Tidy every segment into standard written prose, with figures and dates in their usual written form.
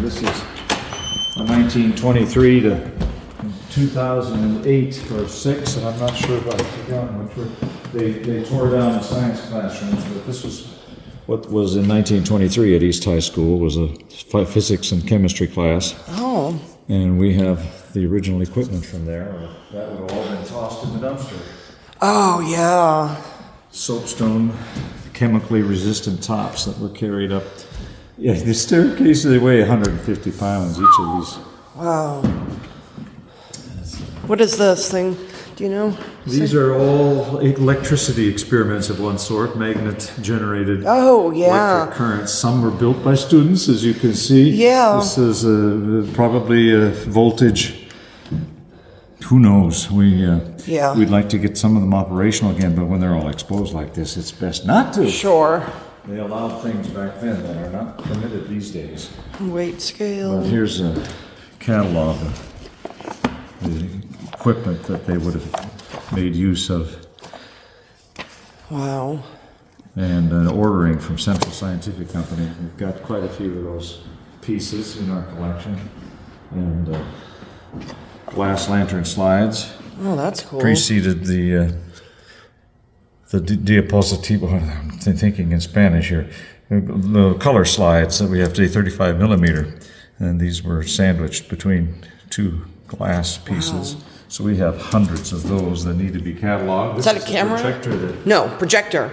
This is a 1923 to 2008 or 6, and I'm not sure if I've forgotten which one. They tore down the science classrooms, but this was what was in 1923 at East High School, was a physics and chemistry class. Oh. And we have the original equipment from there. That would have all been tossed in the dumpster. Oh, yeah. Soapstone, chemically resistant tops that were carried up. Yeah, the staircases, they weigh 150 pounds, each of these. Wow. What is this thing? Do you know? These are all electricity experiments of one sort, magnet-generated electric currents. Some were built by students, as you can see. Yeah. This is probably a voltage. Who knows? We'd like to get some of them operational again, but when they're all exposed like this, it's best not to. Sure. They allowed things back then that are not permitted these days. Weight scale. But here's a catalog of the equipment that they would have made use of. Wow. And an ordering from Central Scientific Company. We've got quite a few of those pieces in our collection. And glass lantern slides. Oh, that's cool. Preceded the diapositivo, I'm thinking in Spanish here, the color slides that we have today, 35 millimeter. And these were sandwiched between two glass pieces. Wow. So we have hundreds of those that need to be cataloged. Is that a camera? No, projector.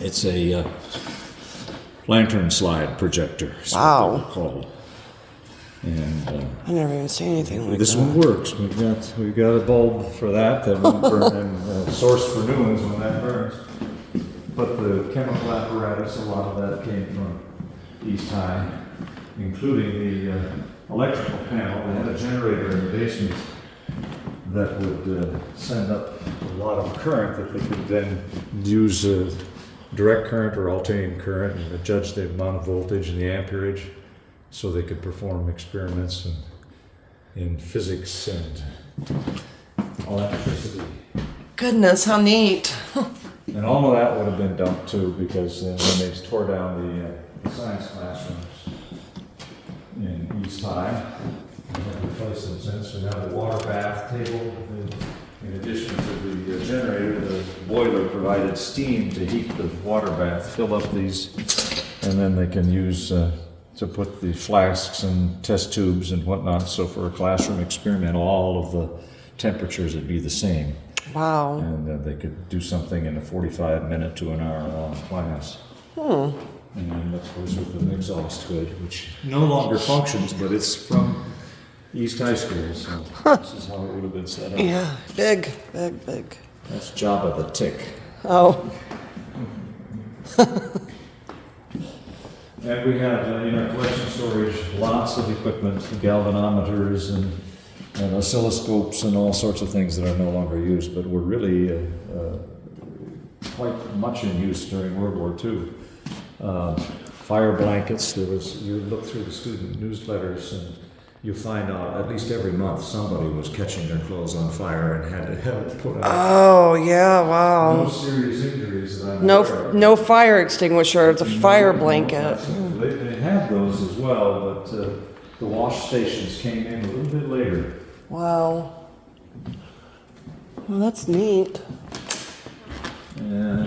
It's a lantern slide projector. Wow. Called. And I've never even seen anything like this that. one works. We've got a bulb for that won't burn, and a source for new ones when that burns. But the chemical apparatus, a lot of that came from East High, including the electrical panel. They had a generator in the basement that would send up a lot of current that they could then use direct current or alternating current and judge the amount of voltage and the amperage so they could perform experiments in physics and electricity. Goodness, how neat. And all of that would have been dumped too, because when they tore down the science classrooms in East High, we have replaced them since. We have the water bath table. In addition to the generator, the boiler provided steam to heat the water bath, fill up these, and then they can use to put the flasks and test tubes and whatnot. So for a classroom experiment, all of the temperatures would be the same. Wow. And they could do something in a 45-minute to an hour long class. And of course with an exhaust hood, which no longer functions, but it's from East High School, so this is how it would have been set up. Yeah, big, big, big. That's Jabba the Tick. Oh. And we have in our collection storage lots of equipment, galvanometers and oscilloscopes and all sorts of things that are no longer used, but were really quite much in use during World War II. Fire blankets, you look through the student newsletters and you find out at least every month somebody was catching their clothes on fire and had to have it put out. Oh, yeah, wow. No serious injuries that I'm aware of. No fire extinguisher, it's a fire blanket. They had those as well, but the wash stations came in a little bit later. Wow. Well, that's neat. And